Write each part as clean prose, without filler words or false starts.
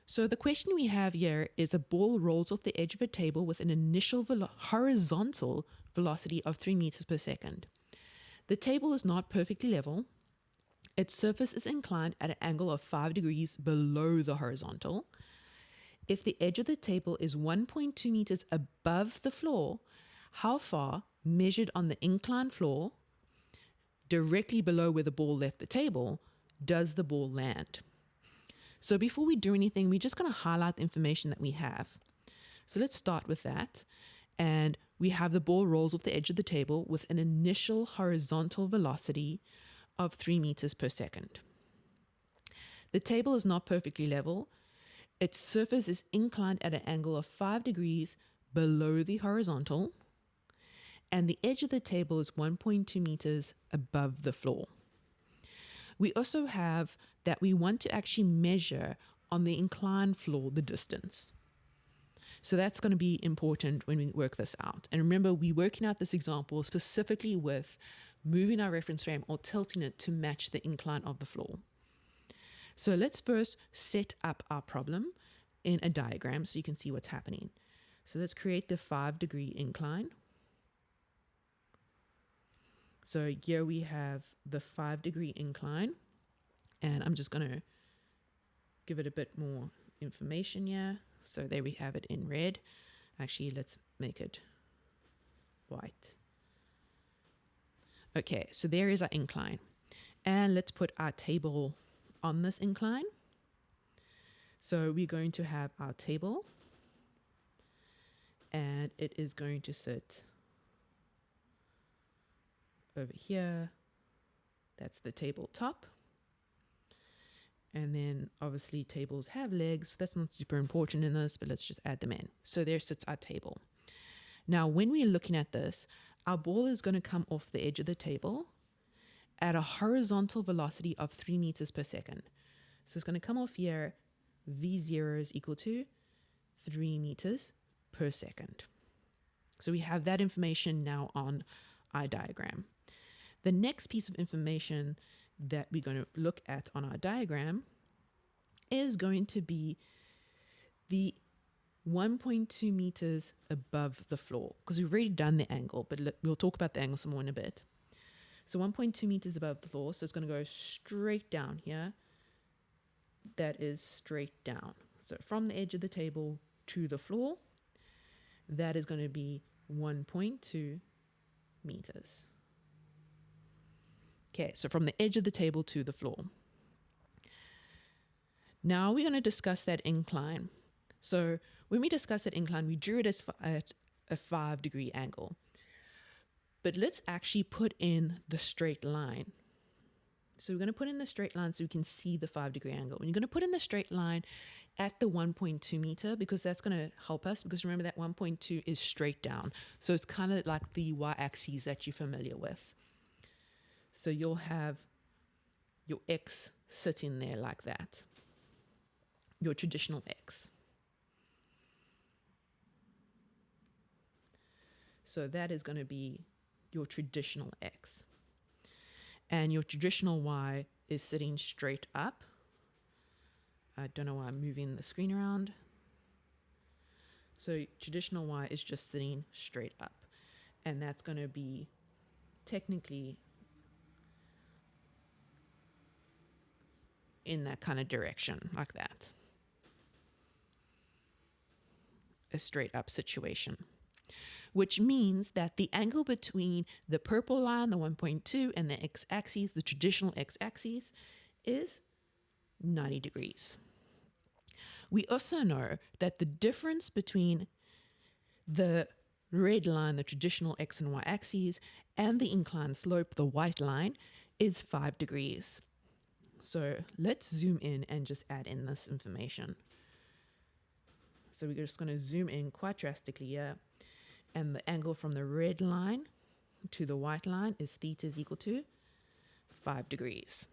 So the question we have here is a ball rolls off the edge of a table with an initial horizontal velocity of 3 meters per second. The table is not perfectly level. Its surface is inclined at an angle of 5 degrees below the horizontal. If the edge of the table is 1.2 meters above the floor, how far, measured on the inclined floor, directly below where the ball left the table, does the ball land? So before we do anything, we're just going to highlight the information that we have. So let's start with that. And we have the ball rolls off the edge of the table with an initial horizontal velocity of 3 meters per second. The table is not perfectly level. Its surface is inclined at an angle of 5 degrees below the horizontal. And the edge of the table is 1.2 meters above the floor. We also have that we want to actually measure on the inclined floor the distance. So that's going to be important when we work this out. And remember, we're working out this example specifically with moving our reference frame or tilting it to match the incline of the floor. So let's first set up our problem in a diagram so you can see what's happening. So let's create the 5-degree incline. So here we have the 5-degree incline, and I'm just going to give it a bit more information here. So there we have it in red. Actually, let's make it white. Okay, so there is our incline. And let's put our table on this incline. So we're going to have our table, and it is going to sit over here. That's the table top. And then obviously tables have legs. That's not super important in this, but let's just add them in. So there sits our table. Now, when we're looking at this, our ball is going to come off the edge of the table at a horizontal velocity of 3 meters per second. So it's going to come off here. V0 is equal to 3 meters per second. So we have that information now on our diagram. The next piece of information that we're going to look at on our diagram is going to be the 1.2 meters above the floor, because we've already done the angle, but we'll talk about the angle some more in a bit. So 1.2 meters above the floor, so it's going to go straight down here. That is straight down. So from the edge of the table to the floor, that is going to be 1.2 meters. Okay, so from the edge of the table to the floor. Now we're going to discuss that incline. So when we discuss that incline, we drew it as at a 5-degree angle. But let's actually put in the straight line. So we're going to put in the straight line so we can see the 5-degree angle. And you're going to put in the straight line at the 1.2 meter, because that's going to help us, because remember that 1.2 is straight down. So it's kind of like the y-axis that you're familiar with. So you'll have your X sitting there like that, your traditional X. So that is going to be your traditional X. And your traditional Y is sitting straight up. I don't know why I'm moving the screen around. So traditional Y is just sitting straight up. And that's going to be technically in that kind of direction, like that. A straight up situation. Which means that the angle between the purple line, the 1.2, and the x-axis, the traditional x-axis, is 90 degrees. We also know that the difference between the red line, the traditional x and y axes, and the inclined slope, the white line, is 5 degrees. So let's zoom in and just add in this information. So we're just going to zoom in quite drastically here. And the angle from the red line to the white line is theta is equal to 5 degrees.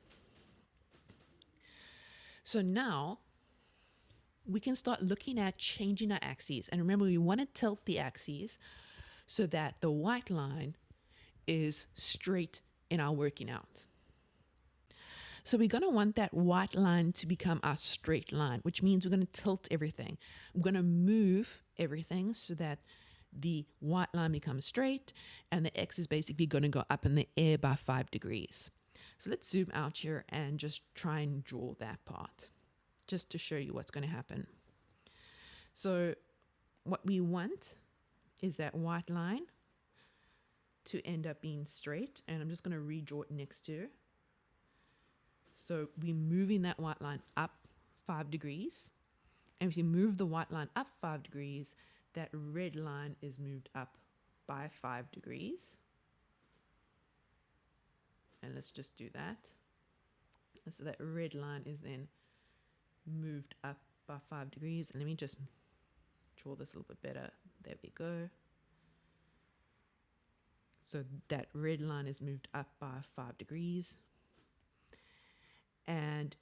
So now we can start looking at changing our axes. And remember, we want to tilt the axes so that the white line is straight in our working out. So we're going to want that white line to become our straight line, which means we're going to tilt everything. We're going to move everything so that the white line becomes straight and the X is basically going to go up in the air by 5 degrees. So let's zoom out here and just try and draw that part just to show you what's going to happen. So what we want is that white line to end up being straight, and I'm just going to redraw it next to. So we're moving that white line up 5 degrees. And if you move the white line up 5 degrees, that red line is moved up by 5 degrees. And let's just do that. So that red line is then moved up by 5 degrees. And let me just draw this a little bit better. There we go. So that red line is moved up by 5 degrees. And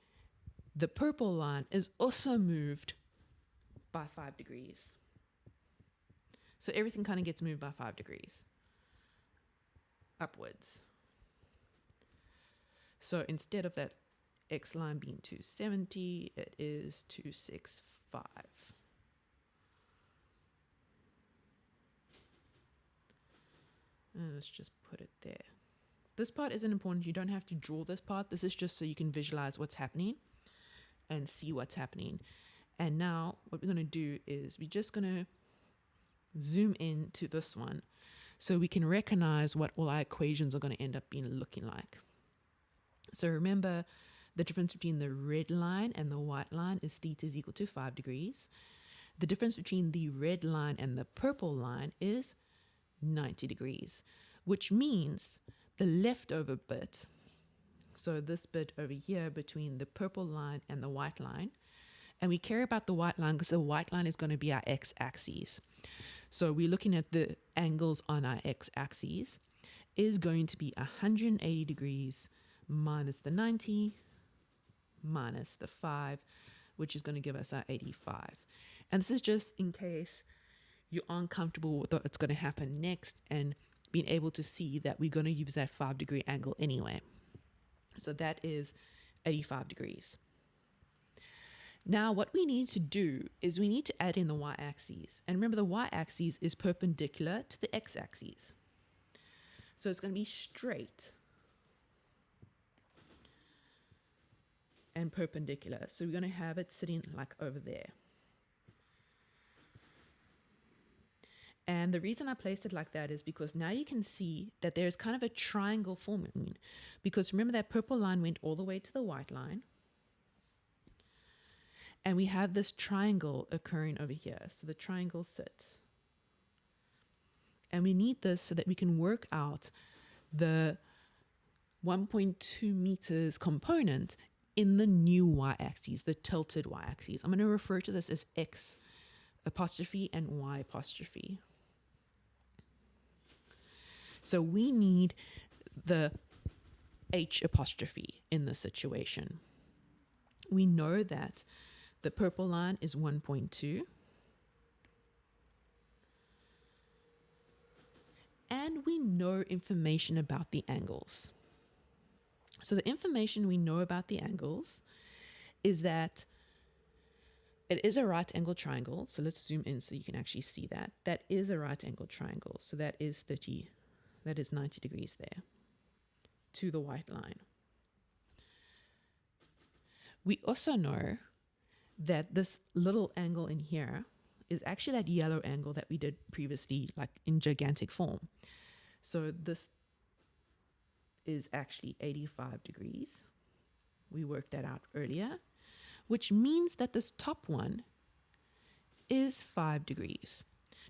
the purple line is also moved by 5 degrees. So everything kind of gets moved by 5 degrees upwards. So instead of that X line being 270, it is 265. And let's just put it there. This part isn't important. You don't have to draw this part. This is just so you can visualize what's happening and see what's happening. And now what we're going to do is we're just going to zoom in to this one so we can recognize what all our equations are going to end up being looking like. So remember, the difference between the red line and the white line is theta is equal to 5 degrees. The difference between the red line and the purple line is 90 degrees, which means the leftover bit, so this bit over here between the purple line and the white line, and we care about the white line because the white line is going to be our x-axis. So we're looking at the angles on our x-axis is going to be 180 degrees minus the 90 minus the 5, which is going to give us our 85. And this is just in case you aren't comfortable with what's going to happen next and being able to see that we're going to use that 5-degree angle anyway. So that is 85 degrees. Now what we need to do is we need to add in the y-axis. And remember, the y-axis is perpendicular to the x-axis. So it's going to be straight and perpendicular. So we're going to have it sitting like over there. And the reason I placed it like that is because now you can see that there's kind of a triangle forming, because remember that purple line went all the way to the white line. And we have this triangle occurring over here. So the triangle sits. And we need this so that we can work out the 1.2 meters component in the new y-axis, the tilted y-axis. I'm going to refer to this as x apostrophe and y apostrophe. So we need the h apostrophe in this situation. We know that the purple line is 1.2. And we know information about the angles. So the information we know about the angles is that it is a right angle triangle. So let's zoom in so you can actually see that. That is a right angle triangle. So that is 90 degrees there to the white line. We also know that this little angle in here is actually that yellow angle that we did previously, like in gigantic form. So this is actually 85 degrees. We worked that out earlier, which means that this top one is 5 degrees.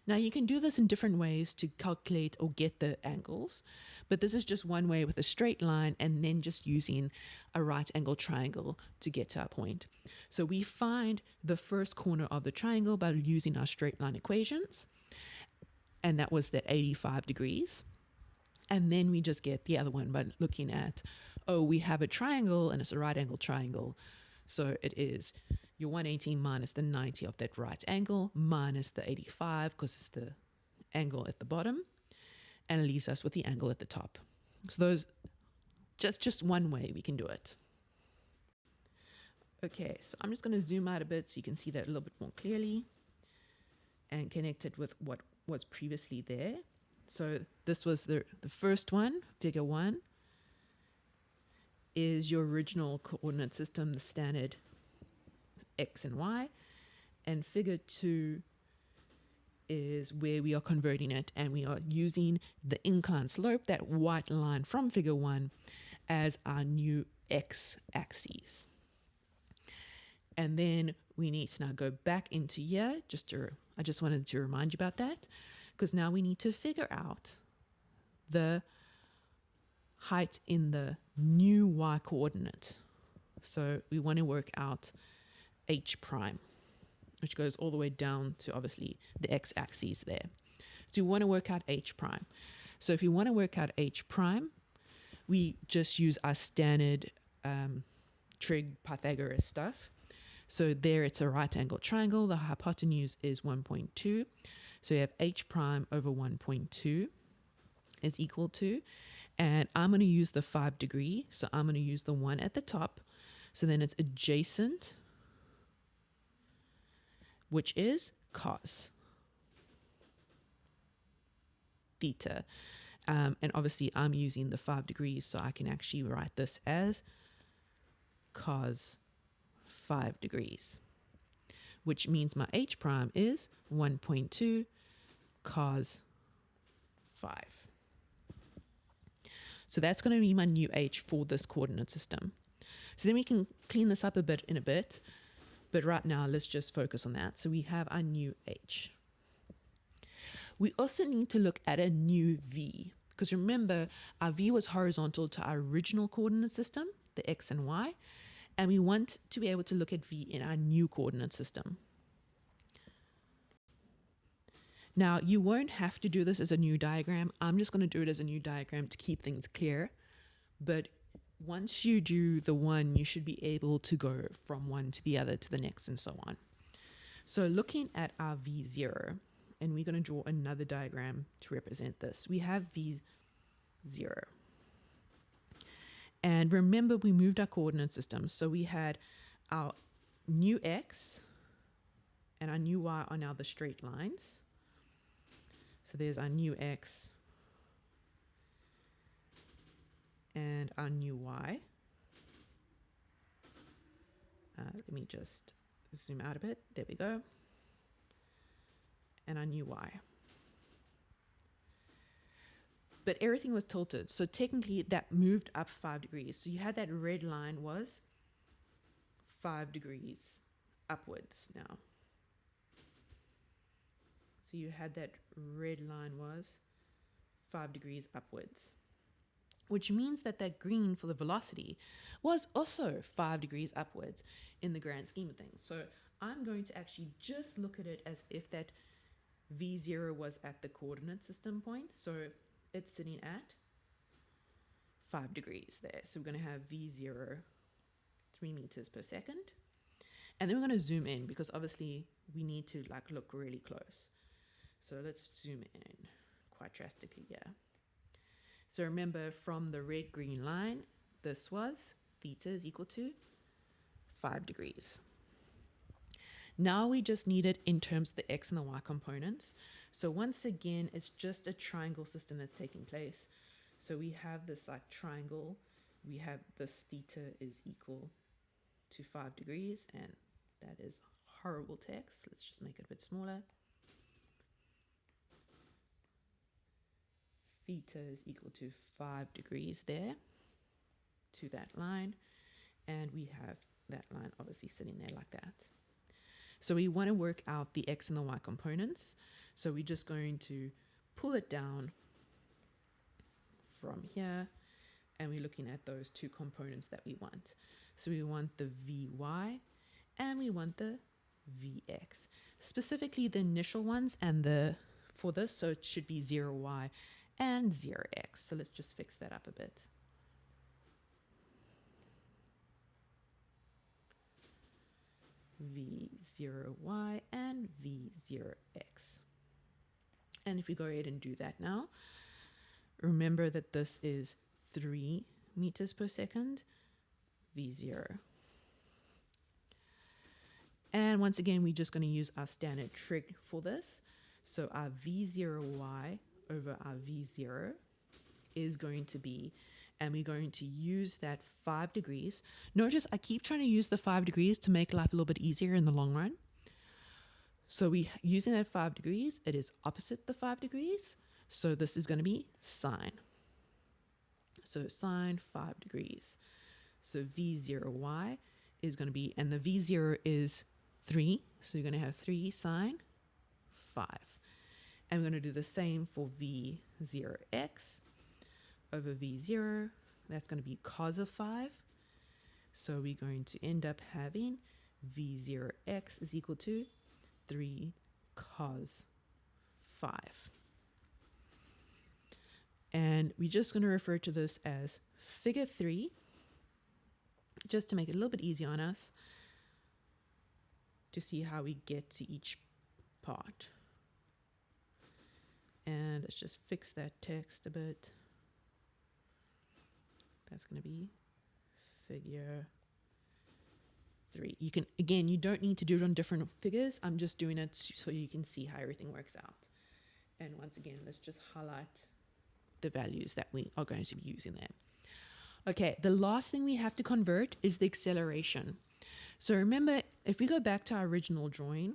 Now you can do this in different ways to calculate or get the angles, but this is just one way with a straight line and then just using a right angle triangle to get to our point. So we find the first corner of the triangle by using our straight line equations, and that was that 85 degrees. And then we just get the other one by looking at, oh, we have a triangle and it's a right angle triangle. So it is your 180 minus the 90 of that right angle minus the 85 because it's the angle at the bottom, and it leaves us with the angle at the top. So that's just one way we can do it. Okay, so I'm just going to zoom out a bit so you can see that a little bit more clearly and connect it with what was previously there. So this was the first one, figure 1, is your original coordinate system, the standard X and Y. And figure 2 is where we are converting it, and we are using the incline slope, that white line from figure 1, as our new x-axis. And then we need to now go back into here. I just wanted to remind you about that, because now we need to figure out the height in the new y coordinate. So we want to work out h prime, which goes all the way down to obviously the x-axis there. So we want to work out h prime. So if you want to work out h prime, we just use our standard trig Pythagoras stuff. So there it's a right angle triangle. The hypotenuse is 1.2. So you have h prime over 1.2 is equal to, and I'm going to use the 5 degree. So I'm going to use the 1 at the top. So then it's adjacent, which is cos theta. And obviously I'm using the 5 degrees, so I can actually write this as cos 5 degrees, which means my h prime is 1.2 cos 5. So that's going to be my new h for this coordinate system. So then we can clean this up a bit in a bit, but right now let's just focus on that. So we have our new h. We also need to look at a new v, because remember, our v was horizontal to our original coordinate system, the x and y, and we want to be able to look at v in our new coordinate system. Now, you won't have to do this as a new diagram. I'm just going to do it as a new diagram to keep things clear. But once you do the one, you should be able to go from one to the other to the next and so on. So looking at our V0, and we're going to draw another diagram to represent this. We have V0. And remember, we moved our coordinate system. So we had our new x and our new y are now the straight lines. So there's our new x and our new y. Let me just zoom out a bit. There we go. And our new y. But everything was tilted. So technically that moved up 5 degrees. So you had that red line was 5 degrees upwards now. So you had that red line was 5 degrees upwards, which means that that green for the velocity was also 5 degrees upwards in the grand scheme of things. So I'm going to actually just look at it as if that V0 was at the coordinate system point. So it's sitting at 5 degrees there. So we're going to have V0 3 meters per second. And then we're going to zoom in because obviously we need to look really close. So let's zoom in quite drastically here. So remember, from the red-green line, this was theta is equal to 5 degrees. Now we just need it in terms of the x and the y components. So once again, it's just a triangle system that's taking place. So we have this triangle. We have this theta is equal to 5 degrees, and that is horrible text. Let's just make it a bit smaller. Theta is equal to 5 degrees there to that line, and we have that line obviously sitting there like that. So we want to work out the x and the y components. So we're just going to pull it down from here, and we're looking at those two components that we want. So we want the vy and we want the vx, specifically the initial ones and for this, so it should be 0y and 0x. So let's just fix that up a bit. V0y and V0x. And if we go ahead and do that now, remember that this is 3 meters per second, V0. And once again, we're just going to use our standard trig for this. So our V0y over our V0 is going to be, and we're going to use that 5 degrees. Notice I keep trying to use the 5 degrees to make life a little bit easier in the long run. So we using that 5 degrees, it is opposite the 5 degrees. So this is going to be sine. So sine 5 degrees. So V0y is going to be, and the V0 is 3. So you're going to have 3 sine 5. And we're going to do the same for V0x over V0. That's going to be cos of 5. So we're going to end up having V0x is equal to 3 cos 5. And we're just going to refer to this as figure 3, just to make it a little bit easier on us to see how we get to each part. And let's just fix that text a bit. That's going to be figure 3. You can, again, you don't need to do it on different figures. I'm just doing it so you can see how everything works out. And once again, let's just highlight the values that we are going to be using there. Okay, the last thing we have to convert is the acceleration. So remember, if we go back to our original drawing,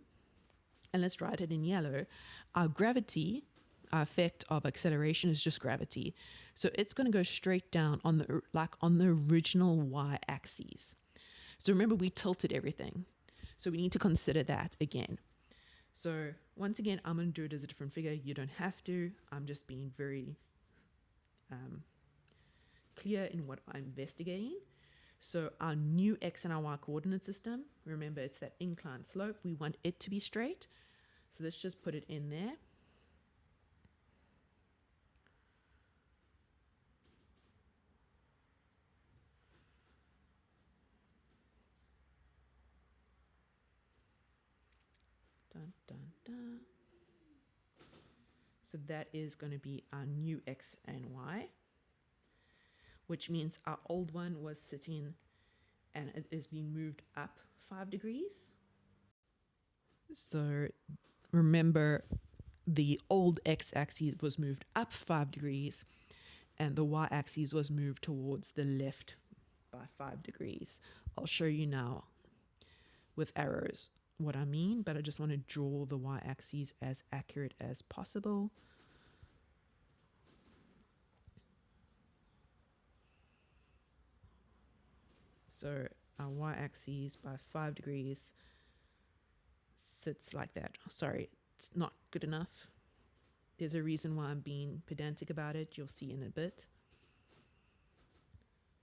and let's write it in yellow, our gravity, our effect of acceleration is just gravity. So it's going to go straight down on the original y-axis. So remember, we tilted everything. So we need to consider that again. So once again, I'm going to do it as a different figure. You don't have to. I'm just being very clear in what I'm investigating. So our new x and our y coordinate system, remember it's that inclined slope. We want it to be straight. So let's just put it in there. Dun, dun, dun. So that is going to be our new x and y, which means our old one was sitting and it is being moved up 5 degrees. So remember, the old x-axis was moved up 5 degrees and the y-axis was moved towards the left by 5 degrees. I'll show you now with arrows what I mean, but I just want to draw the y-axis as accurate as possible. So our y-axis by 5 degrees sits like that. Sorry, it's not good enough. There's a reason why I'm being pedantic about it. You'll see in a bit.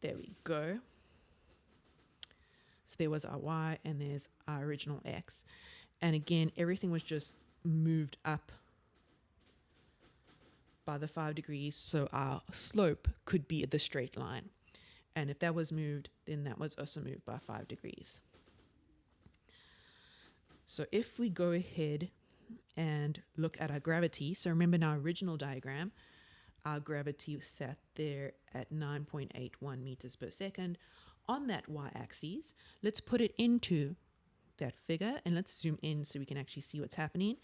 There we go. So there was our y and there's our original x. And again, everything was just moved up by the 5 degrees. So our slope could be the straight line. And if that was moved, then that was also moved by 5 degrees. So if we go ahead and look at our gravity, so remember in our original diagram, our gravity sat there at 9.81 meters per second on that y-axis. Let's put it into that figure and let's zoom in so we can actually see what's happening.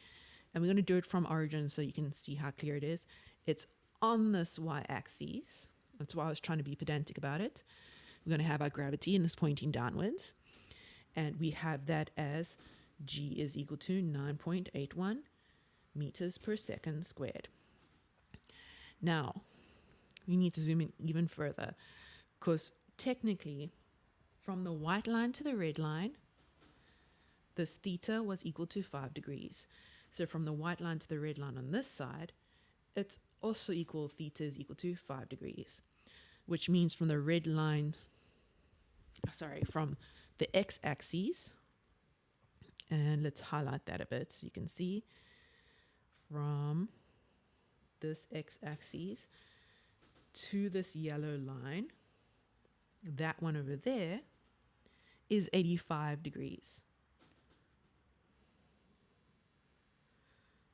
And we're going to do it from origin so you can see how clear it is. It's on this y-axis. That's why I was trying to be pedantic about it. We're going to have our gravity and it's pointing downwards. And we have that as g is equal to 9.81 meters per second squared. Now, we need to zoom in even further because technically from the white line to the red line, this theta was equal to 5 degrees. So from the white line to the red line on this side, it's also equal, theta is equal to 5 degrees, which means from the red line, from the x-axis, and let's highlight that a bit so you can see from this x-axis to this yellow line, that one over there is 85 degrees.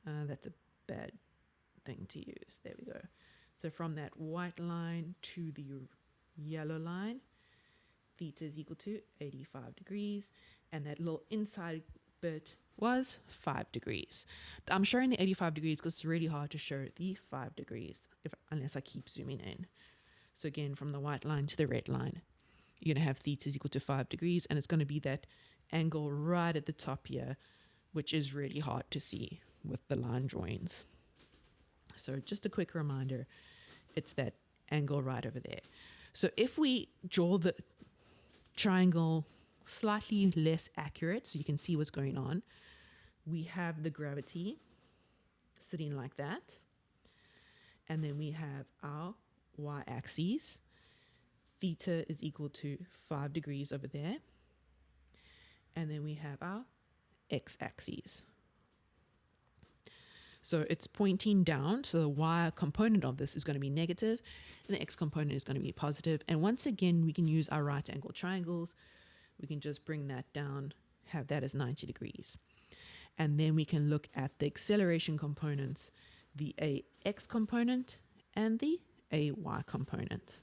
That's a bad thing to use. There we go. So from that white line to the yellow line, theta is equal to 85 degrees. and that little inside bit was 5 degrees. I'm showing the 85 degrees because it's really hard to show the 5 degrees unless I keep zooming in. So again, from the white line to the red line, you're going to have theta is equal to 5 degrees, and it's going to be that angle right at the top here, which is really hard to see with the line drawings. So just a quick reminder, it's that angle right over there. So if we draw the triangle slightly less accurate so you can see what's going on, we have the gravity sitting like that, and then we have our y-axis. Theta is equal to 5 degrees over there, and then we have our x-axis. So it's pointing down, so the y component of this is going to be negative, and the x component is going to be positive. And once again, we can use our right angle triangles. We can just bring that down, have that as 90 degrees. And then we can look at the acceleration components, the ax component and the ay component.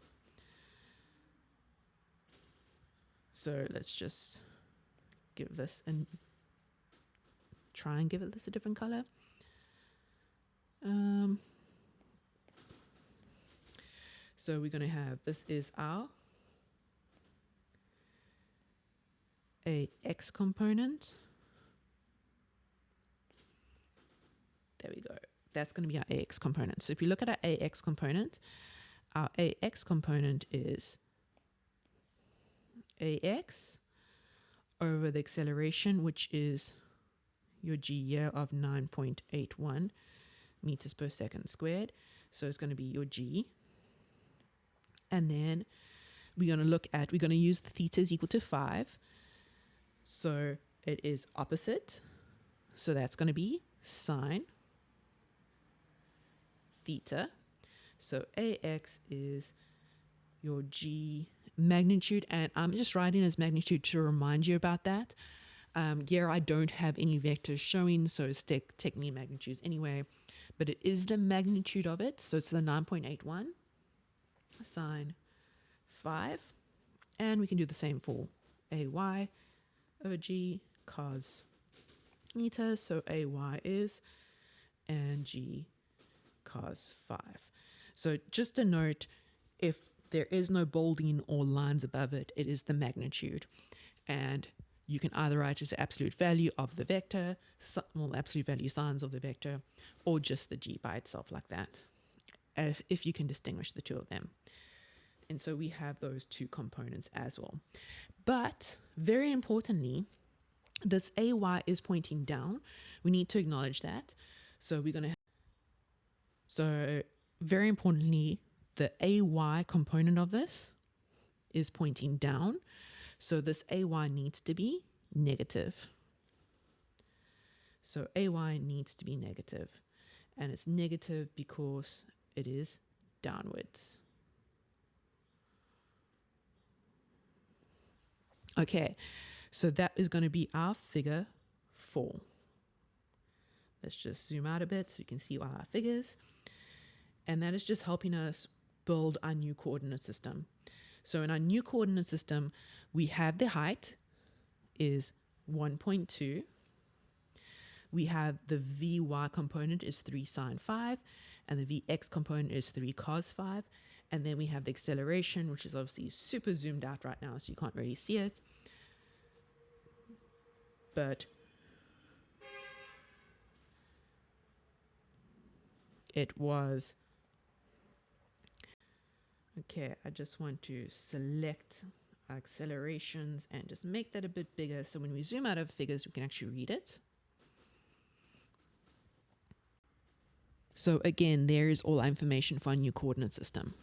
So let's just give this and try and give it this a different color. So we're going to have, this is our ax component. There we go. That's going to be our ax component. So if you look at our ax component is ax over the acceleration, which is your g here of 9.81 meters per second squared. So it's going to be your g. And then we're going to use the theta is equal to 5. So it is opposite. So that's going to be sine theta. So ax is your g magnitude, and I'm just writing as magnitude to remind you about that. Here I don't have any vectors showing, so it's technically magnitudes anyway, but it is the magnitude of it. So it's the 9.81 sine 5, and we can do the same for ay over g cos theta. So ay is and g cos 5. So just a note, if there is no bolding or lines above it, it is the magnitude. And you can either write as the absolute value of the vector, well, absolute value signs of the vector, or just the g by itself like that, if you can distinguish the two of them. And so we have those two components as well. But very importantly, this ay is pointing down. We need to acknowledge that. So we're going to, so very importantly, the ay component of this is pointing down. So this ay needs to be negative. So ay needs to be negative. And it's negative because it is downwards. Okay, so that is going to be our figure 4. Let's just zoom out a bit so you can see all our figures. And that is just helping us build our new coordinate system. So in our new coordinate system, we have the height is 1.2. We have the Vy component is 3 sine 5, and the Vx component is 3 cos 5. And then we have the acceleration, which is obviously super zoomed out right now, so you can't really see it. But it was, okay, I just want to select our accelerations and just make that a bit bigger so when we zoom out of figures, we can actually read it. So again, there is all our information for our new coordinate system.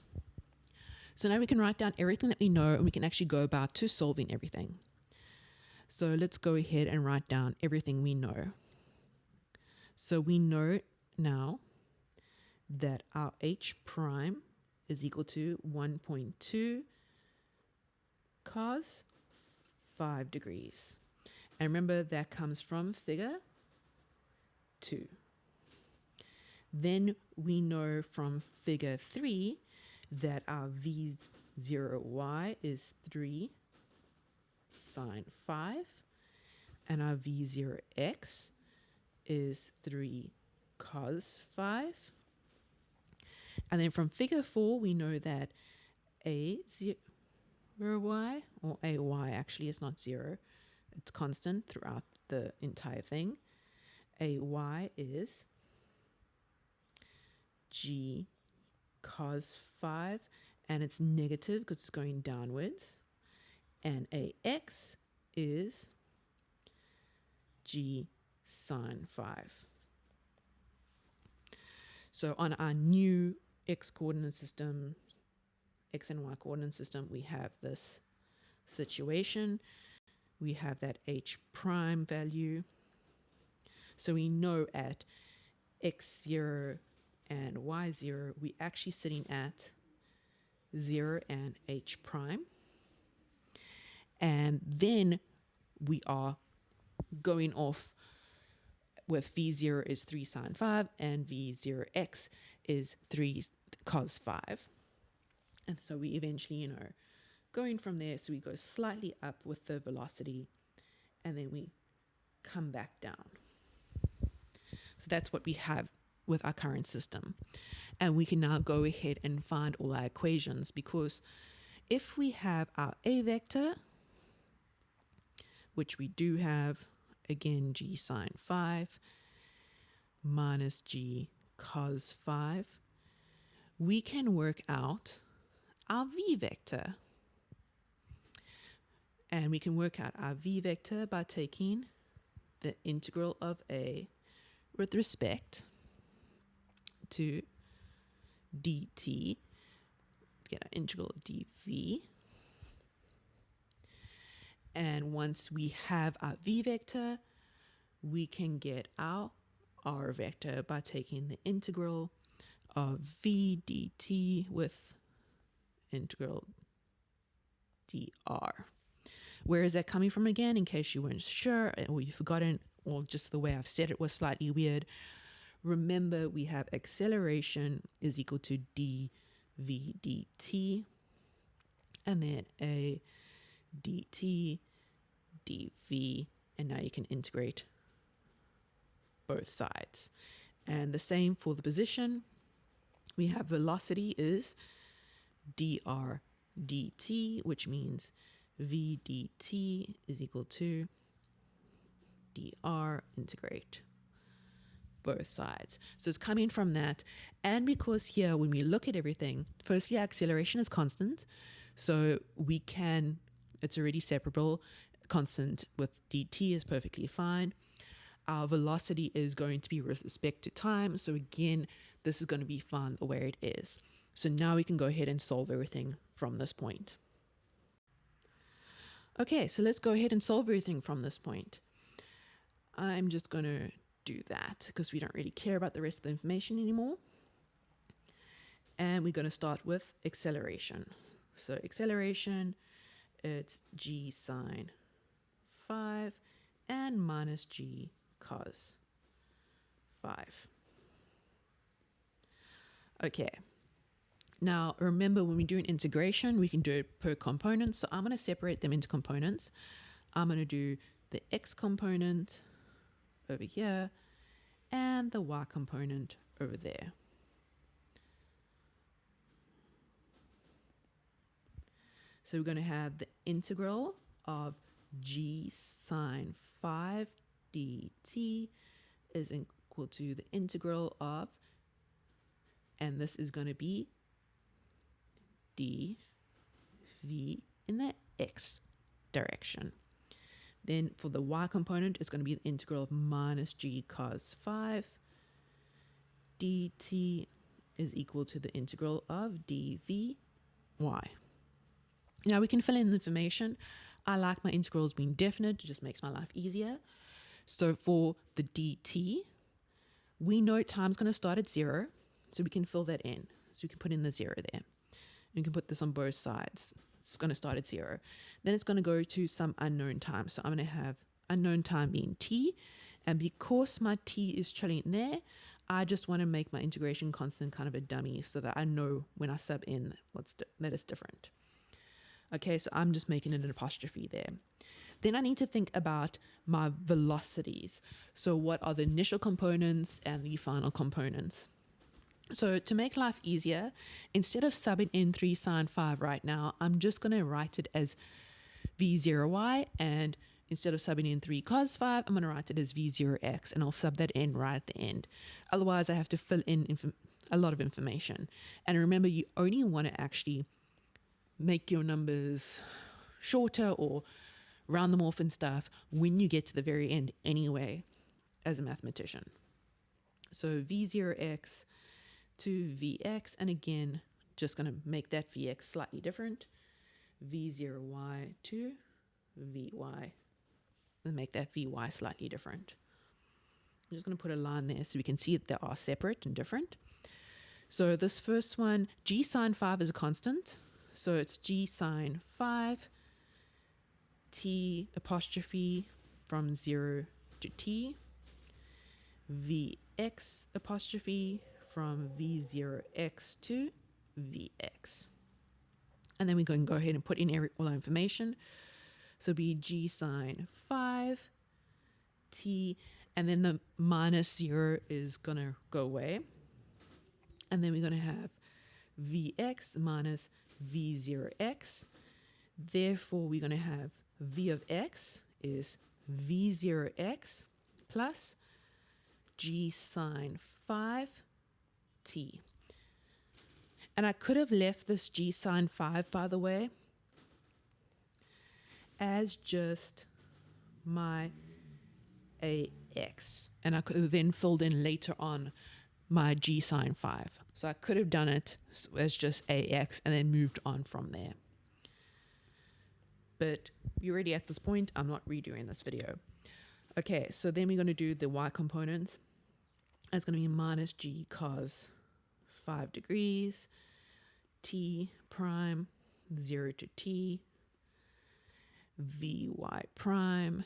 So now we can write down everything that we know, and we can actually go about to solving everything. So let's go ahead and write down everything we know. So we know now that our h prime is equal to 1.2 cos 5 degrees. And remember, that comes from figure 2. Then we know from figure 3 that our V0y is 3 sine 5. and our v0x is 3 cos 5. And then from figure 4, we know that a0y, or ay actually is not 0, it's constant throughout the entire thing. Ay is g cos 5, and it's negative because it's going downwards. And ax is g sine 5. So on our new x coordinate system, x and y coordinate system, we have this situation. We have that h prime value. So we know at x0 and y0, we're actually sitting at 0 and h prime. And then we are going off with v0 is 3 sine 5 and v0x is 3 cos 5. And so we eventually, going from there, so we go slightly up with the velocity and then we come back down. So that's what we have with our current system. And we can now go ahead and find all our equations, because if we have our a vector, which we do have, again, g sine 5 minus g cos 5, we can work out our v vector. And we can work out our v vector by taking the integral of a with respect to dt, get our integral of dv. And once we have our v vector, we can get our r vector by taking the integral of v dt with integral dr. Where is that coming from again, in case you weren't sure or you've forgotten, or just the way I've said it was slightly weird? Remember, we have acceleration is equal to dv dt, and then a dt dv, and now you can integrate both sides. And the same for the position. We have velocity is dr dt, which means v dt is equal to dr, integrate both sides. So it's coming from that. And because here, when we look at everything, firstly, acceleration is constant. So we can, it's already separable. Constant with dt is perfectly fine. Our velocity is going to be with respect to time. So again, this is going to be fine the way it is. So now we can go ahead and solve everything from this point. Okay, so let's go ahead and solve everything from this point. I'm just going to do that because we don't really care about the rest of the information anymore. And we're going to start with acceleration. So acceleration, it's g sine 5 and minus g cos 5. Okay. Now, remember, when we do an integration, we can do it per component. So I'm going to separate them into components. I'm going to do the x component over here and the y component over there. So we're going to have the integral of g sine 5 dt is equal to the integral of, and this is going to be dv in the x direction. Then for the y component, it's going to be the integral of minus g cos 5 dt is equal to the integral of dvy. Now we can fill in the information. I like my integrals being definite. It just makes my life easier. So for the dt, we know time's going to start at 0, so we can fill that in. So we can put in the 0 there. You can put this on both sides. It's going to start at 0. Then it's going to go to some unknown time. So I'm going to have unknown time being t. And because my t is chilling there, I just want to make my integration constant kind of a dummy so that I know when I sub in that it's different. Okay, so I'm just making it an apostrophe there. Then I need to think about my velocities. So what are the initial components and the final components? So to make life easier, instead of subbing in 3 sine 5 right now, I'm just going to write it as v0y, and instead of subbing in 3 cos 5, I'm going to write it as v0x, and I'll sub that in right at the end. Otherwise, I have to fill in a lot of information. And remember, you only want to actually make your numbers shorter or round them off and stuff when you get to the very end anyway, as a mathematician. So v0x to vx, and again, just going to make that vx slightly different. v0y to vy, and make that vy slightly different. I'm just going to put a line there so we can see that they are separate and different. So this first one, g sine 5 is a constant. So it's g sine 5 t apostrophe from 0 to t, vx apostrophe from v0x to vx. And then we can go ahead and put in all our information. So be g sine 5 t, and then the minus 0 is going to go away. And then we're going to have vx minus v0x. Therefore, we're going to have v of x is v0x plus g sine 5 t. And I could have left this g sine 5, by the way, as just my ax. And I could have then filled in later on my g sine 5. So I could have done it as just ax and then moved on from there. But you're already at this point. I'm not redoing this video. Okay, so then we're going to do the y components. It's going to be minus g cos 5 degrees, t prime, 0 to t, vy prime,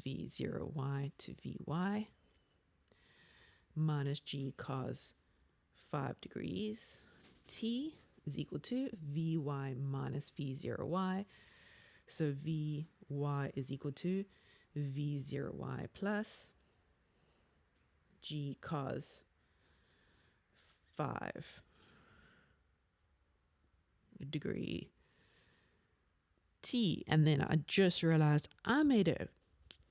v0y to vy, minus g cos 5 degrees, t is equal to vy minus v0y. So vy is equal to v0y plus g cos 5 degree t. And then I just realized I made a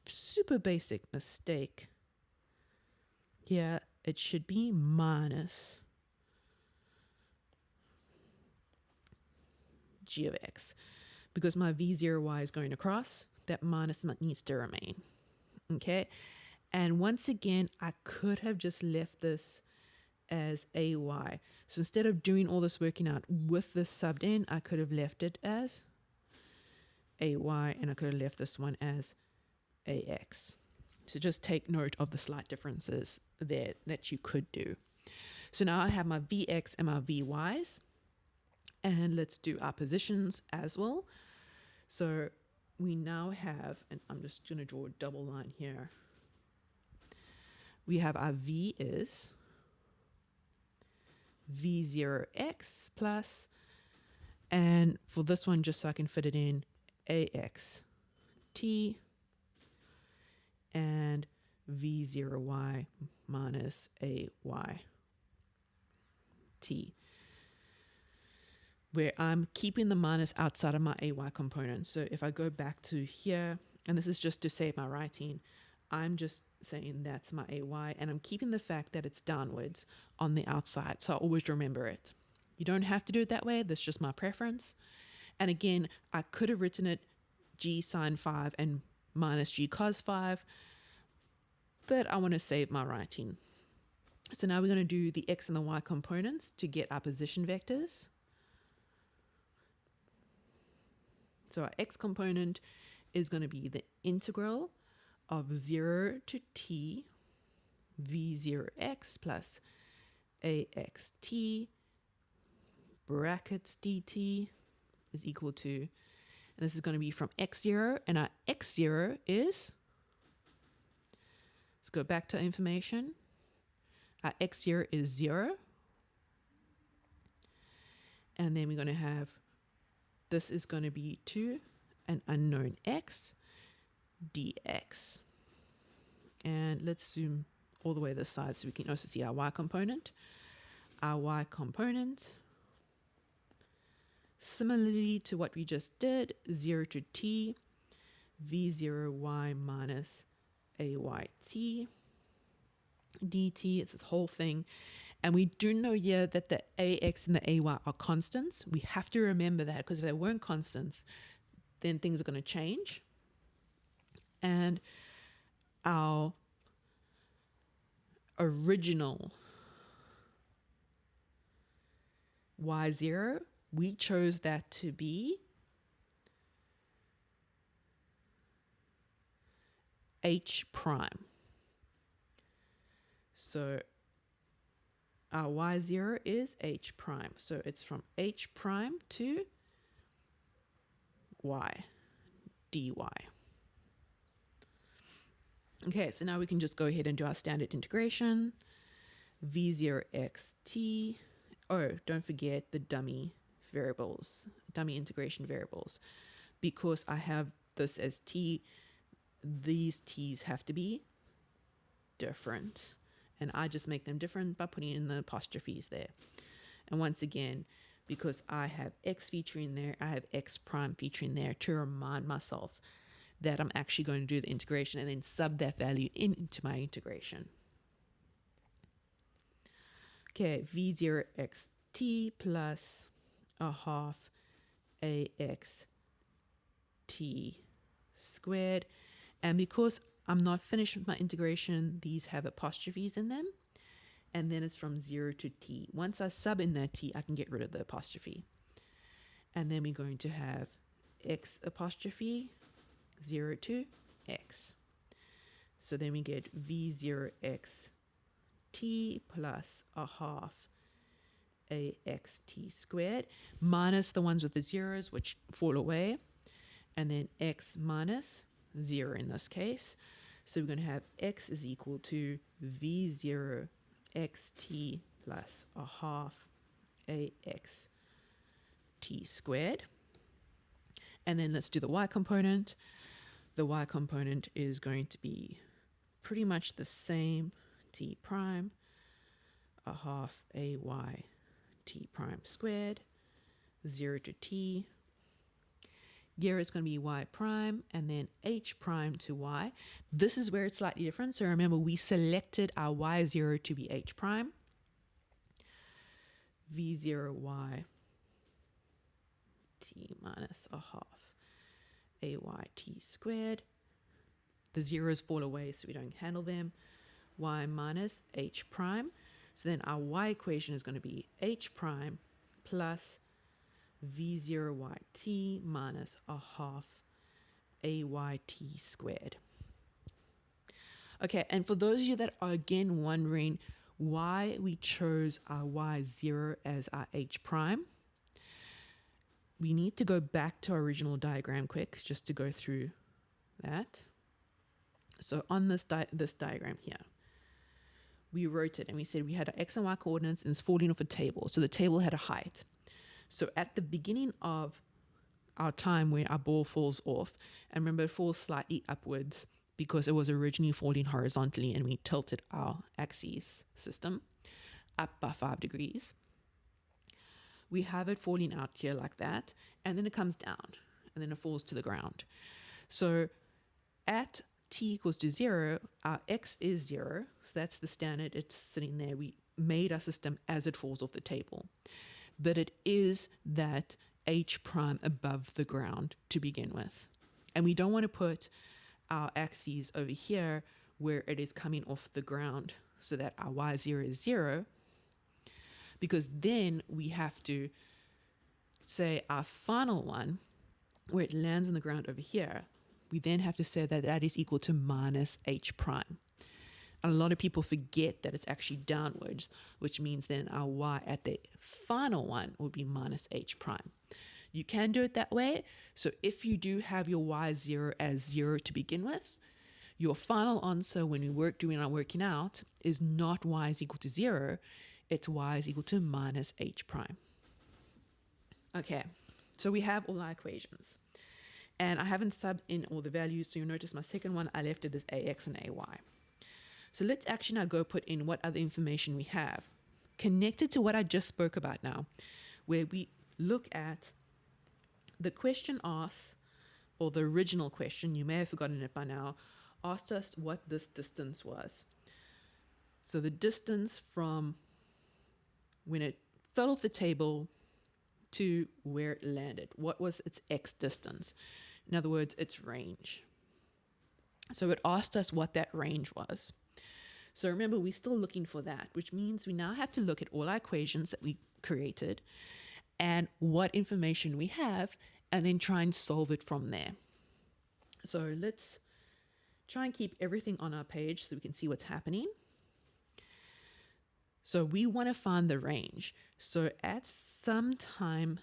super basic mistake. Here it should be minus g of x. Because my v0y is going across, that minus needs to remain. Okay? And once again, I could have just left this as ay. So instead of doing all this working out with this subbed in, I could have left it as ay, and I could have left this one as ax. So just take note of the slight differences there that you could do. So now I have my vx and my vy's. And let's do our positions as well. So we now have, and I'm just going to draw a double line here. We have our v is v0x plus, and for this one, just so I can fit it in, ax t, and v0y minus ay t, where I'm keeping the minus outside of my ay component. So if I go back to here, and this is just to save my writing, I'm just saying that's my ay, and I'm keeping the fact that it's downwards on the outside. So I always remember it. You don't have to do it that way. That's just my preference. And again, I could have written it g sine 5 and minus g cos 5, but I want to save my writing. So now we're going to do the x and the y components to get our position vectors. So our x component is going to be the integral of 0 to t v0x plus axt brackets dt is equal to, and this is going to be from x0, and our x0 is, let's go back to information, our x0 is 0, and then we're going to have, this is going to be to an unknown x, dx. And let's zoom all the way this side so we can also see our y component. Our y component, similarly to what we just did, 0 to t, v0y minus ayt dt. It's this whole thing. And we do know here that the ax and the ay are constants. We have to remember that, because if they weren't constants, then things are going to change. And our original y0, we chose that to be h prime. So our y0 is h prime. So it's from h prime to y dy. Okay, so now we can just go ahead and do our standard integration. v0xt. Oh, don't forget the dummy variables, dummy integration variables. Because I have this as t, these t's have to be different. And I just make them different by putting in the apostrophes there. And once again, because I have x featuring there, I have x prime featuring there to remind myself that I'm actually going to do the integration and then sub that value into my integration. Okay, v0xt plus a half axt squared. And because I'm not finished with my integration, these have apostrophes in them. And then it's from 0 to t. Once I sub in that t, I can get rid of the apostrophe. And then we're going to have x apostrophe 0 to x. So then we get v0xt plus a half axt squared minus the ones with the zeros, which fall away, and then x minus 0 in this case. So we're going to have x is equal to v0xt plus a half axt squared. And then let's do the y component. The y component is going to be pretty much the same, t prime, a half ay t prime squared, 0 to t. Here it's going to be y prime and then h prime to y. This is where it's slightly different. So remember, we selected our y0 to be h prime. v0y t minus a half ayt squared. The zeros fall away, so we don't handle them. Y minus h prime. So then our y equation is going to be h prime plus v0yt minus a half ayt squared. Okay, and for those of you that are again wondering why we chose our y0 as our h prime, we need to go back to our original diagram quick just to go through that. So on this diagram here, we wrote it and we said we had our x and y coordinates and it's falling off a table. So the table had a height. So at the beginning of our time where our ball falls off, and remember it falls slightly upwards because it was originally falling horizontally and we tilted our axis system up by 5 degrees. We have it falling out here like that, and then it comes down and then it falls to the ground. So at t equals to 0, our x is 0. So that's the standard. It's sitting there. We made our system as it falls off the table. But it is that h prime above the ground to begin with. And we don't want to put our axes over here where it is coming off the ground so that our y0 is 0. Because then we have to say our final one, where it lands on the ground over here, we then have to say that that is equal to minus h prime. And a lot of people forget that it's actually downwards, which means then our y at the final one will be minus h prime. You can do it that way. So if you do have your y0 as 0 to begin with, your final answer when we doing our working out is not y is equal to 0. It's y is equal to minus h prime. Okay, so we have all our equations. And I haven't subbed in all the values, so you'll notice my second one, I left it as AX and AY. So let's actually now go put in what other information we have connected to what I just spoke about now, where we look at the question asks, or the original question, you may have forgotten it by now, asked us what this distance was. So the distance from when it fell off the table to where it landed. What was its X distance? In other words, its range. So it asked us what that range was. So remember, we're still looking for that, which means we now have to look at all our equations that we created and what information we have, and then try and solve it from there. So let's try and keep everything on our page so we can see what's happening. So we want to find the range. So at some time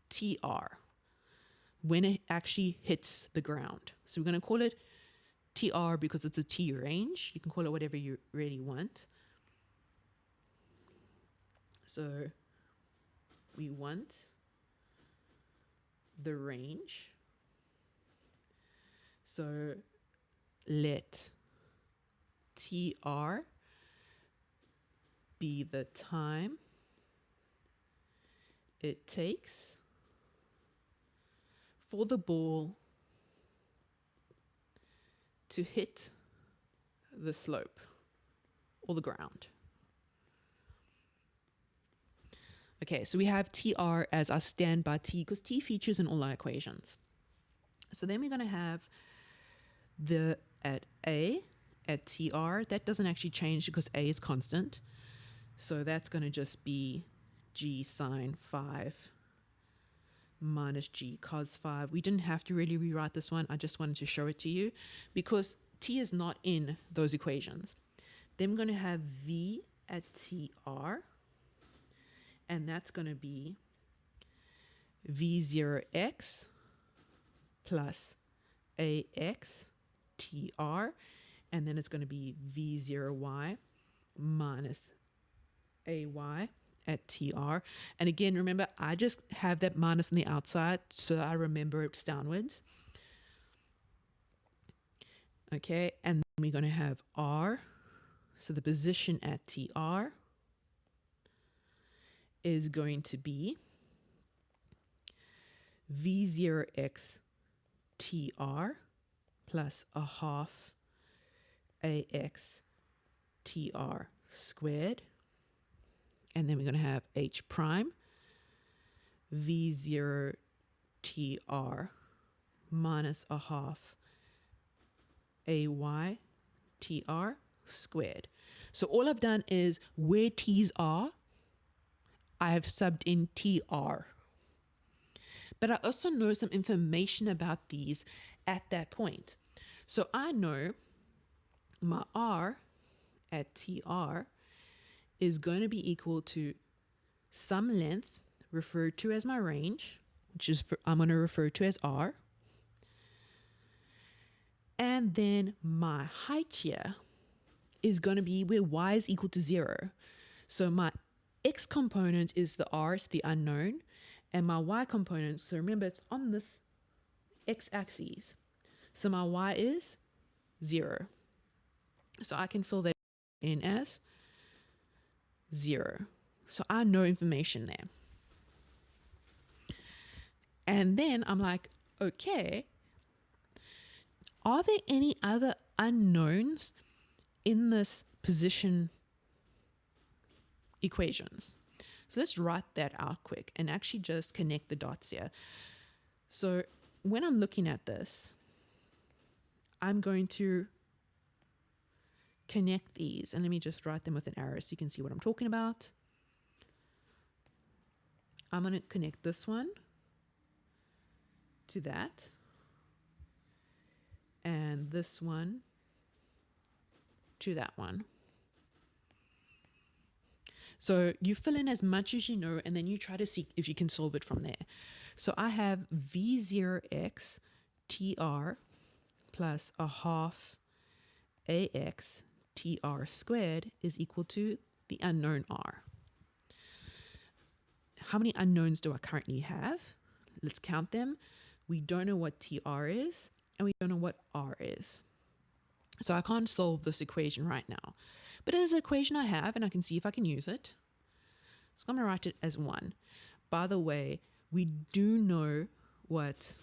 TR, when it actually hits the ground. So we're going to call it TR because it's a T range. You can call it whatever you really want. So we want the range. So let TR be the time it takes for the ball to hit the slope or the ground. Okay, so we have TR as our standby T because T features in all our equations. So then we're going to have the at A at TR. That doesn't actually change because A is constant. So that's going to just be G sine 5 minus G cos 5. We didn't have to really rewrite this one. I just wanted to show it to you because T is not in those equations. Then we're going to have V at TR, and that's going to be V0x plus AX TR, and then it's going to be V0y minus AY at TR. And again, remember, I just have that minus on the outside so I remember it's downwards. Okay, and then we're going to have R. So the position at TR is going to be V0x TR plus a half AX TR squared. And then we're going to have H prime V0 TR minus a half AY TR squared. So all I've done is where T's are, I have subbed in TR. But I also know some information about these at that point. So I know my R at TR is going to be equal to some length referred to as my range, which is I'm going to refer to as R. And then my height here is going to be where y is equal to 0. So my x component is the r, it's the unknown, and my y component, so remember it's on this x-axis. So my y is 0. So I can fill that in as 0. So I know information there. And then I'm like, okay, are there any other unknowns in this position equations? So let's write that out quick and actually just connect the dots here. So when I'm looking at this, I'm going to connect these, and let me just write them with an arrow so you can see what I'm talking about. I'm going to connect this one to that, and this one to that one. So you fill in as much as you know, and then you try to see if you can solve it from there. So I have V0x TR plus a half AX TR squared is equal to the unknown R. How many unknowns do I currently have? Let's count them. we don't know what TR is, and we don't know what R is. So I can't solve this equation right now. But it is an equation I have, and I can see if I can use it. So I'm going to write it as 1. By the way, we do know what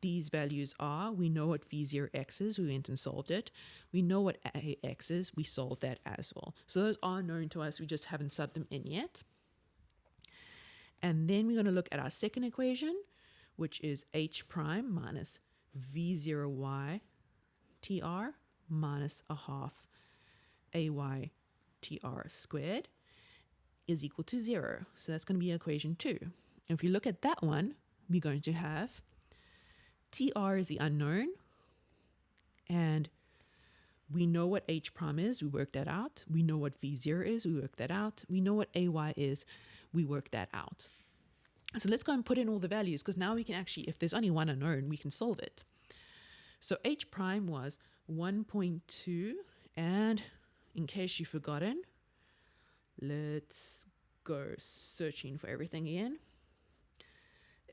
these values are. We know what V0x is. We went and solved it. We know what AX is. We solved that as well. So those are known to us. We just haven't subbed them in yet. And then we're going to look at our second equation, which is H prime minus V0y TR minus a half AY TR squared is equal to 0. So that's going to be equation 2. And if you look at that one, we're going to have TR is the unknown, and we know what H prime is, we worked that out. We know what V0 is, we worked that out. We know what AY is, we worked that out. So let's go and put in all the values, because now we can actually, if there's only one unknown, we can solve it. So H prime was 1.2, and in case you've forgotten, let's go searching for everything again.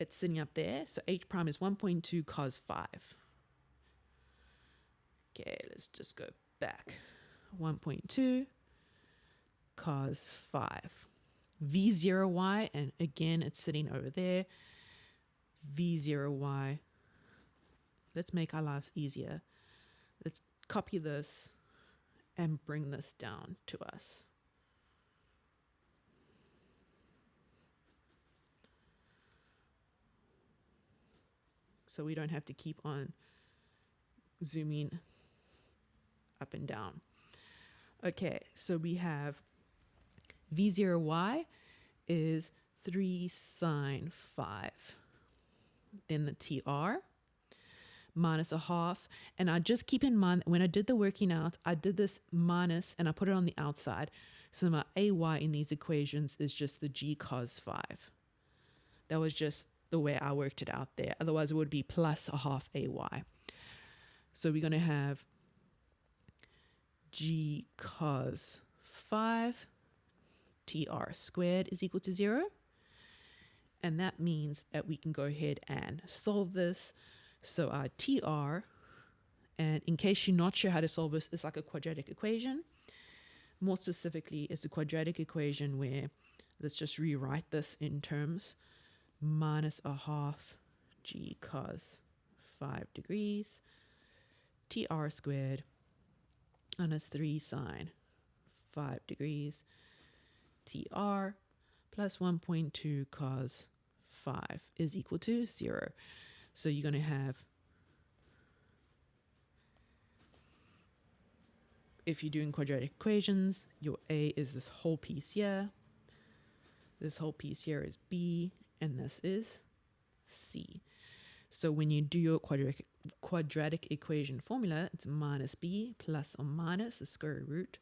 It's sitting up there. So H prime is 1.2 cos 5. Okay, let's just go back. 1.2 cos 5. V0y, and again, it's sitting over there. V0y. Let's make our lives easier. Let's copy this and bring this down to us. So we don't have to keep on zooming up and down. Okay, so we have V0y is 3 sine 5. Then the TR minus a half. And I just keep in mind, when I did the working out, I did this minus and I put it on the outside. So my AY in these equations is just the G cos 5. That was just the way I worked it out there. Otherwise, it would be plus a half AY. So we're going to have G cos 5 TR squared is equal to 0. And that means that we can go ahead and solve this. So our TR, and in case you're not sure how to solve this, it's like a quadratic equation. More specifically, it's a quadratic equation where, let's just rewrite this in terms, minus a half G cos 5 degrees TR squared minus 3 sine 5 degrees TR plus 1.2 cos 5 is equal to 0. So you're going to have, if you're doing quadratic equations, your A is this whole piece here. This whole piece here is B, and this is C. So when you do your quadratic equation formula, it's minus B plus or minus the square root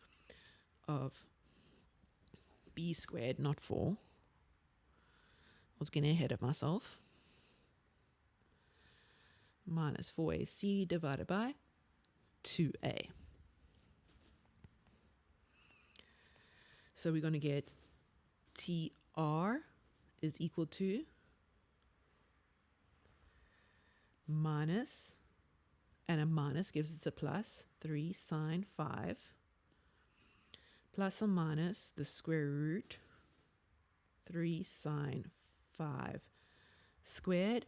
of B squared, not 4. I was getting ahead of myself. Minus 4AC divided by 2A. So we're going to get TR is equal to minus, and a minus gives us a plus, 3 sine 5, plus or minus the square root, 3 sine 5 squared,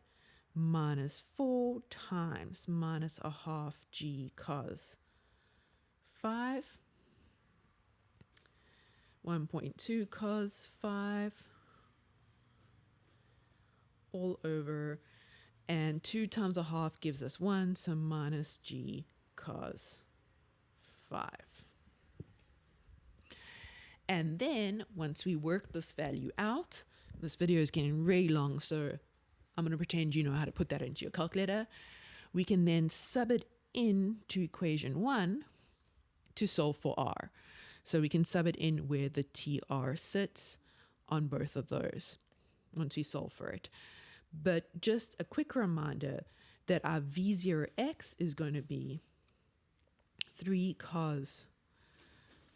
minus 4 times minus a half G cos 5, 1.2 cos 5, all over, and 2 times a half gives us 1, so minus G cos 5. And then once we work this value out, this video is getting really long, so I'm going to pretend you know how to put that into your calculator. We can then sub it into equation 1 to solve for R. So we can sub it in where the TR sits on both of those once we solve for it. But just a quick reminder that our V0x is going to be 3 cos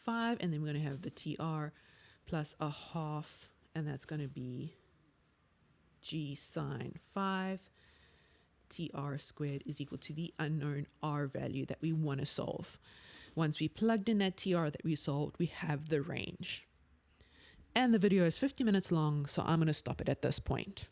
5, and then we're going to have the TR plus a half, and that's going to be g sine 5 tr squared is equal to the unknown r value that we want to solve. Once we plugged in that tr that we solved, we have the range. And the video is 50 minutes long, so I'm going to stop it at this point.